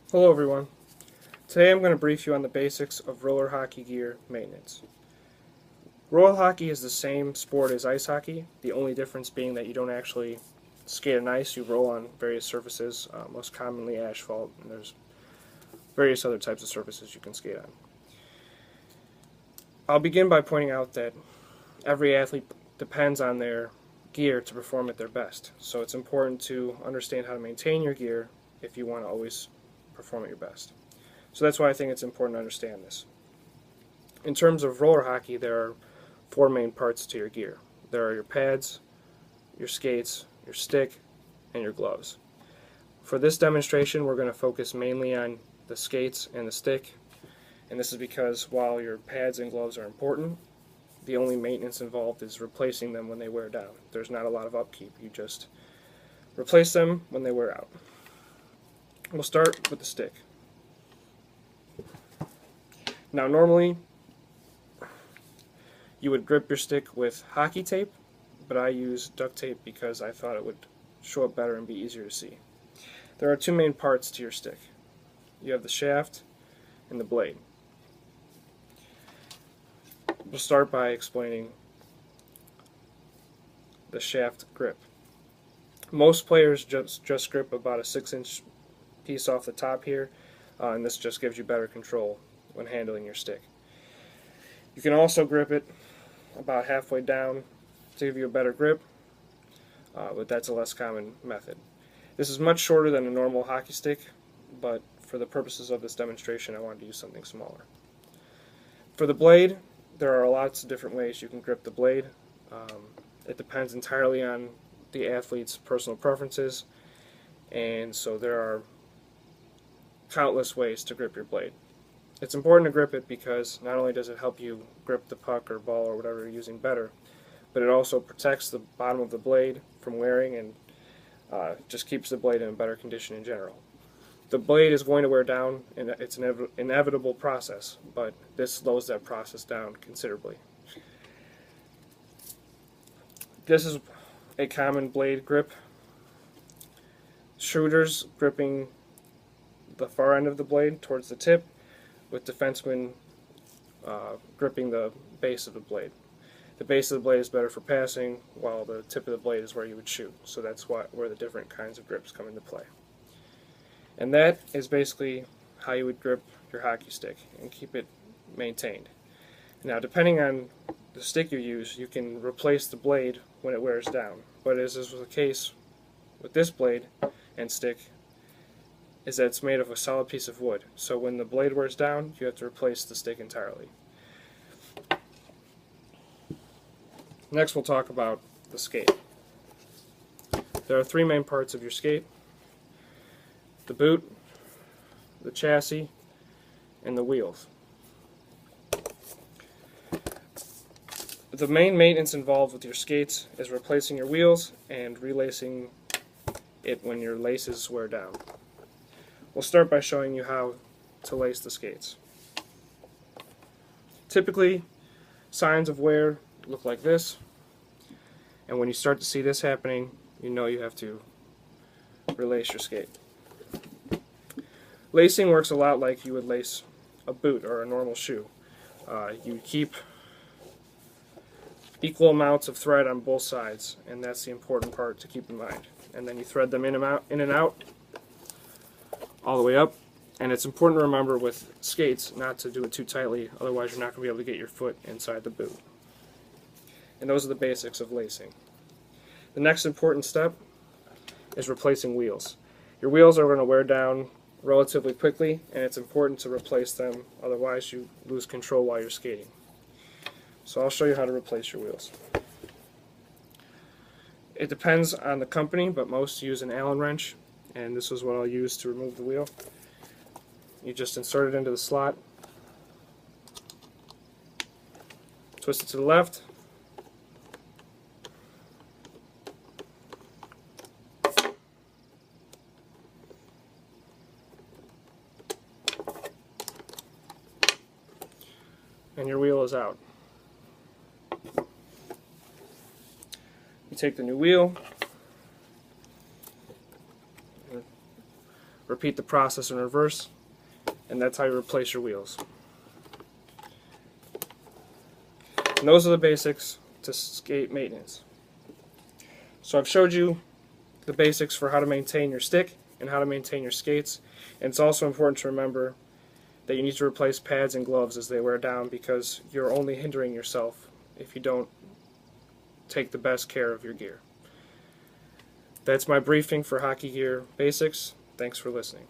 Hello everyone. Today I'm going to brief you on the basics of roller hockey gear maintenance. Roller hockey is the same sport as ice hockey, the only difference being that you don't actually skate on ice, you roll on various surfaces, most commonly asphalt, and there's various other types of surfaces you can skate on. I'll begin by pointing out that every athlete depends on their gear to perform at their best, so it's important to understand how to maintain your gear if you want to always perform at your best. So that's why I think it's important to understand this. In terms of roller hockey, there are four main parts to your gear. There are your pads, your skates, your stick, and your gloves. For this demonstration, we're going to focus mainly on the skates and the stick, and this is because while your pads and gloves are important, the only maintenance involved is replacing them when they wear down. There's not a lot of upkeep. You just replace them when they wear out. We'll start with the stick. Now normally you would grip your stick with hockey tape, but I use duct tape because I thought it would show up better and be easier to see. There are two main parts to your stick. You have the shaft and the blade. We'll start by explaining the shaft grip. Most players just grip about a 6-inch piece off the top here, and this just gives you better control when handling your stick. You can also grip it about halfway down to give you a better grip, but that's a less common method. This is much shorter than a normal hockey stick, but for the purposes of this demonstration I wanted to use something smaller. For the blade, there are lots of different ways you can grip the blade. It depends entirely on the athlete's personal preferences, and so there are countless ways to grip your blade. It's important to grip it because not only does it help you grip the puck or ball or whatever you're using better, but it also protects the bottom of the blade from wearing and just keeps the blade in a better condition in general. The blade is going to wear down, and it's an inevitable process, but this slows that process down considerably. This is a common blade grip. Shooters gripping the far end of the blade towards the tip, with defensemen gripping the base of the blade. The base of the blade is better for passing, while the tip of the blade is where you would shoot. So that's where the different kinds of grips come into play. And that is basically how you would grip your hockey stick and keep it maintained. Now, depending on the stick you use, you can replace the blade when it wears down. But as is the case with this blade and stick, is that it's made of a solid piece of wood. So when the blade wears down, you have to replace the stick entirely. Next we'll talk about the skate. There are three main parts of your skate: the boot, the chassis, and the wheels. The main maintenance involved with your skates is replacing your wheels and relacing it when your laces wear down. We'll start by showing you how to lace the skates. Typically, signs of wear look like this, and when you start to see this happening, you know you have to relace your skate. Lacing works a lot like you would lace a boot or a normal shoe. You keep equal amounts of thread on both sides, and that's the important part to keep in mind. And then you thread them in and out, all the way up. And it's important to remember with skates not to do it too tightly, otherwise you're not going to be able to get your foot inside the boot. And those are the basics of lacing. The next important step is replacing wheels. Your wheels are going to wear down relatively quickly, and it's important to replace them, otherwise you lose control while you're skating. So I'll show you how to replace your wheels. It depends on the company, but most use an Allen wrench, and this is what I'll use to remove the wheel. You just insert it into the slot, twist it to the left, and your wheel is out. You take the new wheel, repeat the process in reverse, and that's how you replace your wheels. And those are the basics to skate maintenance. So I've showed you the basics for how to maintain your stick and how to maintain your skates. And it's also important to remember that you need to replace pads and gloves as they wear down, because you're only hindering yourself if you don't take the best care of your gear. That's my briefing for Hockey Gear Basics. Thanks for listening.